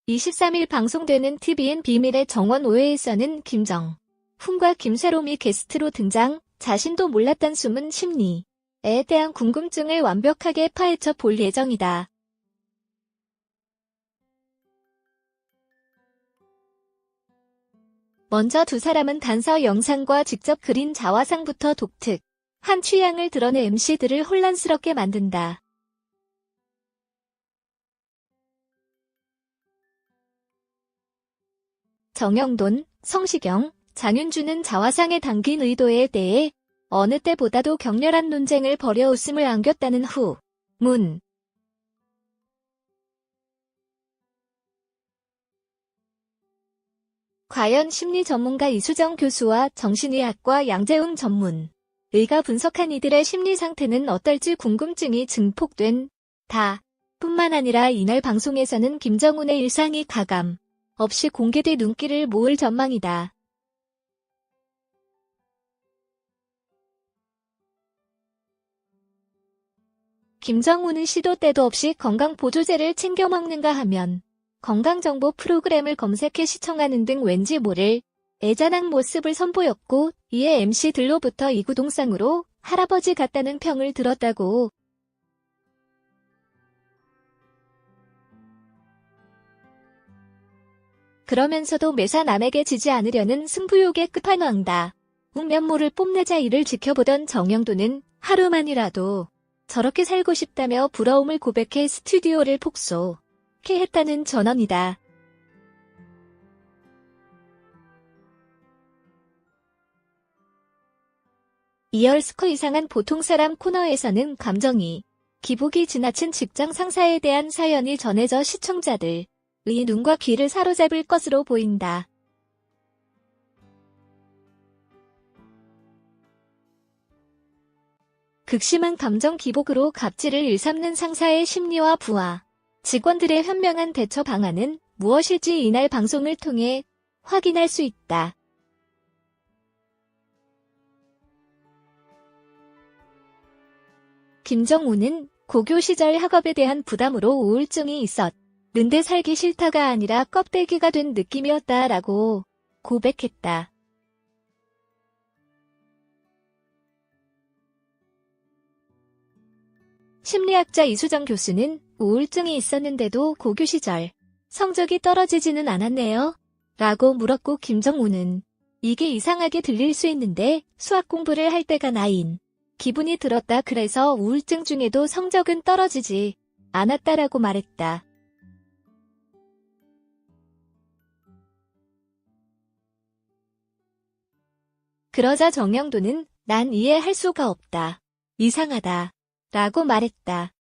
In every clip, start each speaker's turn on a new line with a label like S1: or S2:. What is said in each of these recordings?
S1: 23일 방송되는 TVN 비밀의 정원 5회에서는 김정훈과 김세롬이 게스트로 등장, 자신도 몰랐던 숨은 심리에 대한 궁금증을 완벽하게 파헤쳐 볼 예정이다. 먼저 두 사람은 단서 영상과 직접 그린 자화상부터 독특한 취향을 드러내 MC들을 혼란스럽게 만든다. 정영돈, 성시경, 장윤주는 자화상에 담긴 의도에 대해 어느 때보다도 격렬한 논쟁을 벌여 웃음을 안겼다는 후문. 과연 심리 전문가 이수정 교수와 정신의학과 양재웅 전문의가 분석한 이들의 심리 상태는 어떨지 궁금증이 증폭된다. 뿐만 아니라 이날 방송에서는 김정훈의 일상이 가감 없이 공개돼 눈길을 모을 전망이다. 김정훈은 시도 때도 없이 건강보조제를 챙겨 먹는가 하면 건강정보 프로그램을 검색해 시청하는 등 왠지 모를 애잔한 모습을 선보였고, 이에 MC들로부터 이구동성으로 할아버지 같다는 평을 들었다고. 그러면서도 매사 남에게 지지 않으려는 승부욕의 끝판왕다. 웅면모를 뽐내자 이를 지켜보던 정영돈은 하루만이라도 저렇게 살고 싶다며 부러움을 고백해 스튜디오를 폭소케 했다는 전언이다. 이얼스커 이상한 보통사람 코너에서는 감정이 기복이 지나친 직장 상사에 대한 사연이 전해져 시청자들의 눈과 귀를 사로잡을 것으로 보인다. 극심한 감정 기복으로 갑질을 일삼는 상사의 심리와 부하, 직원들의 현명한 대처 방안은 무엇일지 이날 방송을 통해 확인할 수 있다. 김정훈은 고교 시절 학업에 대한 부담으로 우울증이 있었는데 살기 싫다가 아니라 껍데기가 된 느낌이었다라고 고백했다. 심리학자 이수정 교수는 우울증이 있었는데도 고교 시절 성적이 떨어지지는 않았네요. 라고 물었고 김정훈은 이게 이상하게 들릴 수 있는데 수학 공부를 할 때가 나인 기분이 들었다 그래서 우울증 중에도 성적은 떨어지지 않았다라고 말했다. 그러자 정영돈은 난 이해할 수가 없다. 이상하다. 라고 말했다.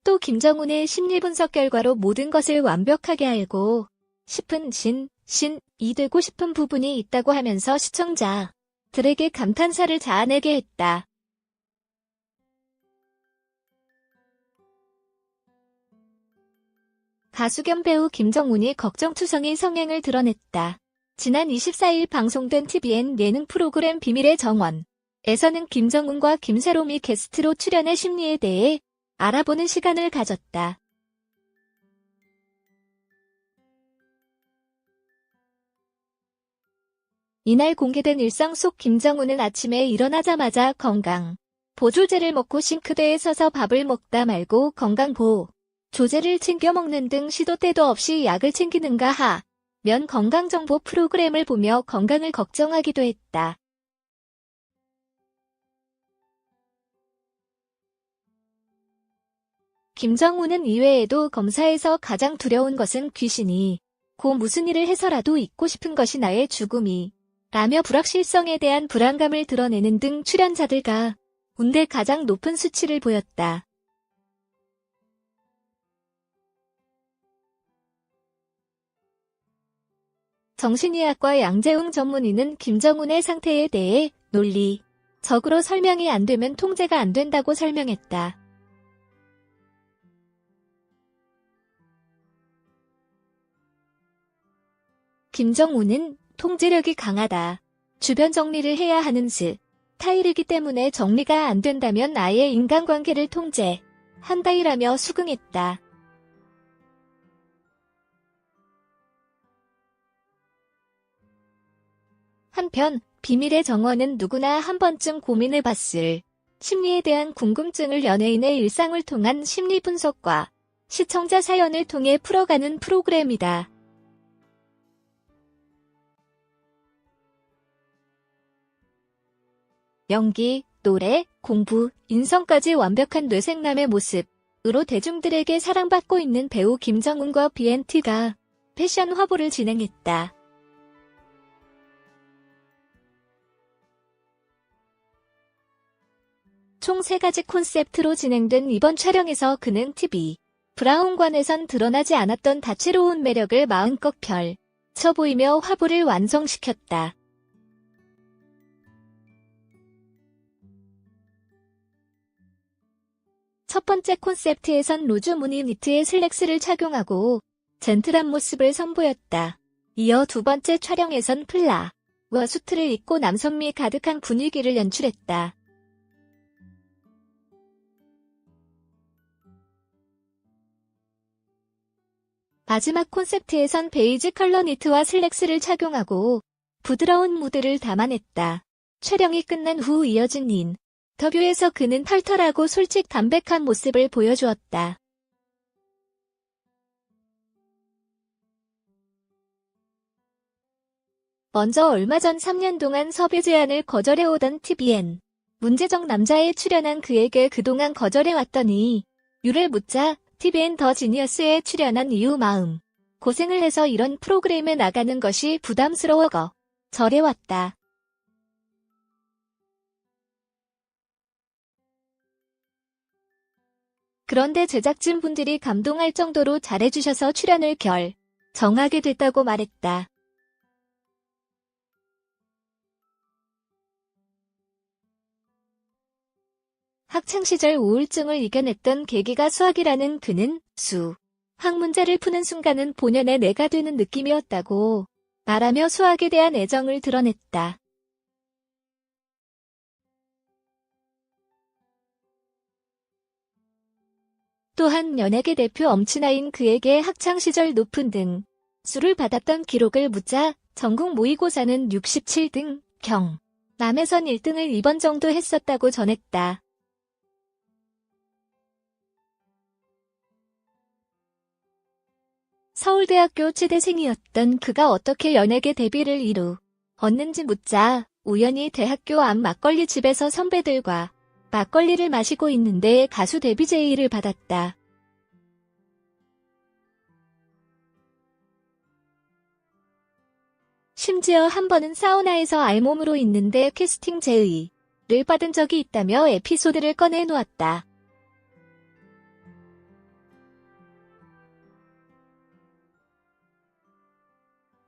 S1: 또 김정훈의 심리분석 결과로 모든 것을 완벽하게 알고 싶은 신이 되고 싶은 부분이 있다고 하면서 시청자들에게 감탄사를 자아내게 했다. 가수 겸 배우 김정훈이 걱정투성인 성향을 드러냈다. 지난 24일 방송된 TVN 예능 프로그램 비밀의 정원에서는 김정훈과 김세롬이 게스트로 출연해 심리에 대해 알아보는 시간을 가졌다. 이날 공개된 일상 속 김정훈은 아침에 일어나자마자 건강보조제를 먹고 싱크대에 서서 밥을 먹다 말고 건강보조제를 챙겨 먹는 등 시도 때도 없이 약을 챙기는가 하면 건강정보 프로그램을 보며 건강을 걱정하기도 했다. 김정훈은 이외에도 검사에서 가장 두려운 것은 귀신이 고 무슨 일을 해서라도 잊고 싶은 것이 나의 죽음이 라며 불확실성에 대한 불안감을 드러내는 등 출연자들과 운대 가장 높은 수치를 보였다. 정신의학과 양재웅 전문의는 김정훈의 상태에 대해 논리적으로 설명이 안 되면 통제가 안 된다고 설명했다. 김정훈은 통제력이 강하다. 주변 정리를 해야 하는 습 타일이기 때문에 정리가 안 된다면 아예 인간관계를 통제한다이라며 수긍했다. 한편 비밀의 정원은 누구나 한 번쯤 고민해봤을 심리에 대한 궁금증을 연예인의 일상을 통한 심리 분석과 시청자 사연을 통해 풀어가는 프로그램이다. 연기, 노래, 공부, 인성까지 완벽한 뇌생남의 모습으로 대중들에게 사랑받고 있는 배우 김정은과 BNT가 패션 화보를 진행했다. 총 3가지 콘셉트로 진행된 이번 촬영에서 그는 TV 브라운관에선 드러나지 않았던 다채로운 매력을 마음껏 펼쳐 보이며 화보를 완성시켰다. 첫 번째 콘셉트에선 로즈 무늬 니트의 슬랙스를 착용하고 젠틀한 모습을 선보였다. 이어 두 번째 촬영에선 플라와 수트를 입고 남성미 가득한 분위기를 연출했다. 마지막 콘셉트에선 베이지 컬러 니트와 슬랙스를 착용하고 부드러운 무드를 담아냈다. 촬영이 끝난 후 이어진 인터뷰에서 그는 털털하고 솔직 담백한 모습을 보여주었다. 먼저 얼마 전 3년 동안 섭외 제안을 거절해오던 TVN 문제적 남자에 출연한 그에게 그동안 거절해왔던 이유를 묻자 TVN 더 지니어스에 출연한 이후 마음 고생을 해서 이런 프로그램에 나가는 것이 부담스러워 거절해왔다. 그런데 제작진분들이 감동할 정도로 잘해주셔서 출연을 결정하게 됐다고 말했다. 학창시절 우울증을 이겨냈던 계기가 수학이라는 그는 수학 문제를 푸는 순간은 본연의 내가 되는 느낌이었다고 말하며 수학에 대한 애정을 드러냈다. 또한 연예계 대표 엄친아인 그에게 학창시절 높은 등수를 받았던 기록을 묻자 전국 모의고사는 67등, 남에선 1등을 2번 정도 했었다고 전했다. 서울대학교 치대생이었던 그가 어떻게 연예계 데뷔를 이루었는지 묻자 우연히 대학교 앞 막걸리 집에서 선배들과 막걸리를 마시고 있는데 가수 데뷔 제의를 받았다. 심지어 한 번은 사우나에서 알몸으로 있는데 캐스팅 제의를 받은 적이 있다며 에피소드를 꺼내놓았다.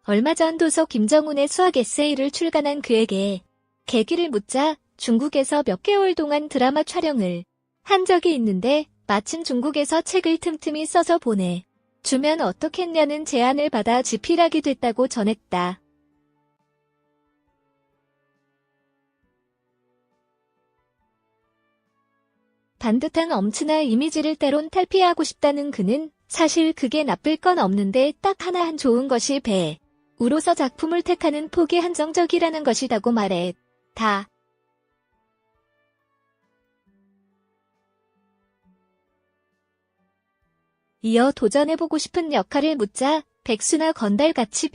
S1: 얼마 전 도서 김정은의 수학 에세이를 출간한 그에게 계기를 묻자 중국에서 몇 개월 동안 드라마 촬영을 한 적이 있는데 마침 중국에서 책을 틈틈이 써서 보내주면 어떻겠냐는 제안을 받아 집필하게 됐다고 전했다. 반듯한 엄친아 이미지를 때론 탈피하고 싶다는 그는 사실 그게 나쁠 건 없는데 딱 하나 한 좋은 것이 배우로서 작품을 택하는 폭이 한정적이라는 것이라고 말했다. 이어 도전해보고 싶은 역할을 묻자 백수나 건달같이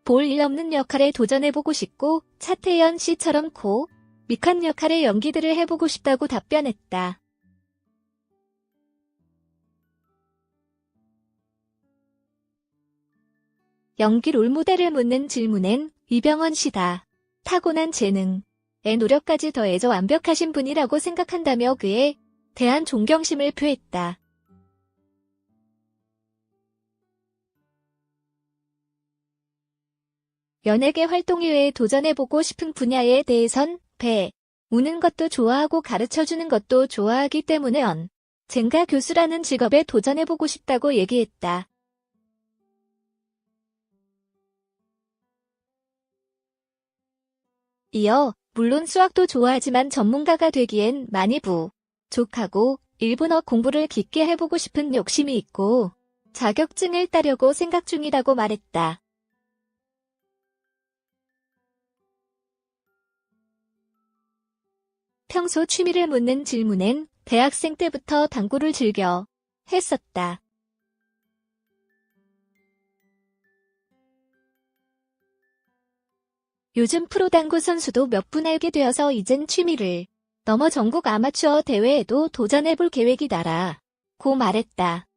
S1: 볼 일 없는 역할에 도전해보고 싶고 차태현 씨처럼 코믹한 역할의 연기들을 해보고 싶다고 답변했다. 연기 롤모델을 묻는 질문엔 이병헌 씨다. 타고난 재능에 노력까지 더해져 완벽하신 분이라고 생각한다며 그에 대한 존경심을 표했다. 연예계 활동 이외에 도전해보고 싶은 분야에 대해선 배우는 것도 좋아하고 가르쳐주는 것도 좋아하기 때문에 언젠가 교수라는 직업에 도전해보고 싶다고 얘기했다. 이어 물론 수학도 좋아하지만 전문가가 되기엔 많이 부족하고 일본어 공부를 깊게 해보고 싶은 욕심이 있고 자격증을 따려고 생각 중이라고 말했다. 평소 취미를 묻는 질문엔 대학생 때부터 당구를 즐겨 했었다. 요즘 프로당구 선수도 몇 분 알게 되어서 이젠 취미를 넘어 전국 아마추어 대회에도 도전해볼 계획이다라고 말했다.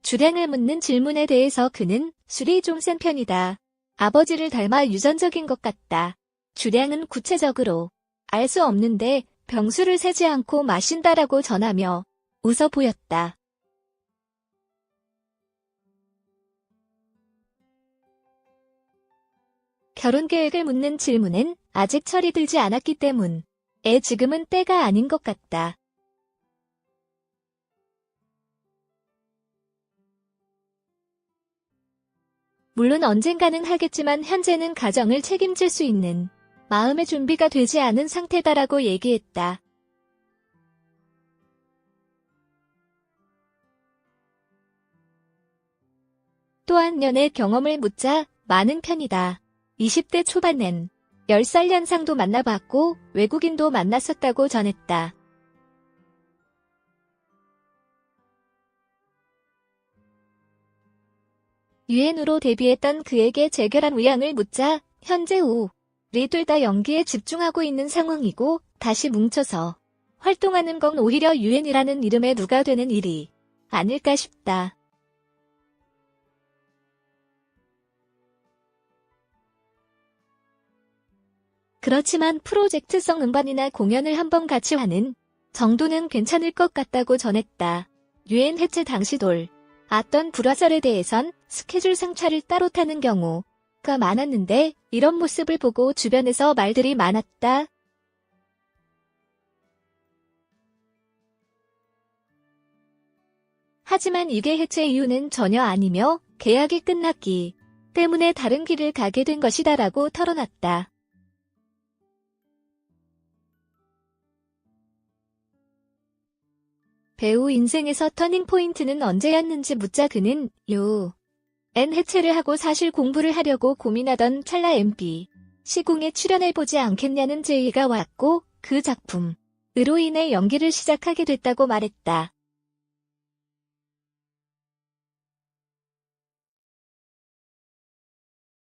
S1: 주량을 묻는 질문에 대해서 그는 술이 좀 센 편이다. 아버지를 닮아 유전적인 것 같다. 주량은 구체적으로 알 수 없는데 병수를 세지 않고 마신다라고 전하며 웃어 보였다. 결혼 계획을 묻는 질문엔 아직 철이 들지 않았기 때문에 지금은 때가 아닌 것 같다. 물론 언젠가는 하겠지만 현재는 가정을 책임질 수 있는 마음의 준비가 되지 않은 상태다라고 얘기했다. 또한 연애 경험을 묻자 많은 편이다. 20대 초반엔 10살 연상도 만나봤고 외국인도 만났었다고 전했다. 유엔으로 데뷔했던 그에게 재결합 의향을 묻자 현재 우리 둘 다 연기에 집중하고 있는 상황이고 다시 뭉쳐서 활동하는 건 오히려 유엔이라는 이름에 누가 되는 일이 아닐까 싶다. 그렇지만 프로젝트성 음반이나 공연을 한번 같이 하는 정도는 괜찮을 것 같다고 전했다. 유엔 해체 당시 돌았던 불화설에 대해선 스케줄상 차를 따로 타는 경우가 많았는데 이런 모습을 보고 주변에서 말들이 많았다. 하지만 이게 해체 이유는 전혀 아니며 계약이 끝났기 때문에 다른 길을 가게 된 것이다라고 털어놨다. 배우 인생에서 터닝포인트는 언제였는지 묻자 그는 유엔 해체를 하고 사실 공부를 하려고 고민하던 찰나 MP 시공에 출연해보지 않겠냐는 제의가 왔고 그 작품으로 인해 연기를 시작하게 됐다고 말했다.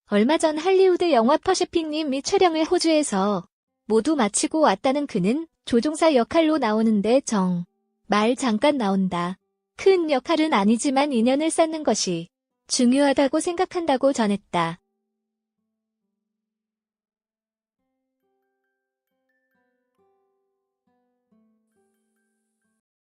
S1: 얼마 전 할리우드 영화 퍼시픽님이 촬영을 호주에서 모두 마치고 왔다는 그는 조종사 역할로 나오는데 말 잠깐 나온다. 큰 역할은 아니지만 인연을 쌓는 것이 중요하다고 생각한다고 전했다.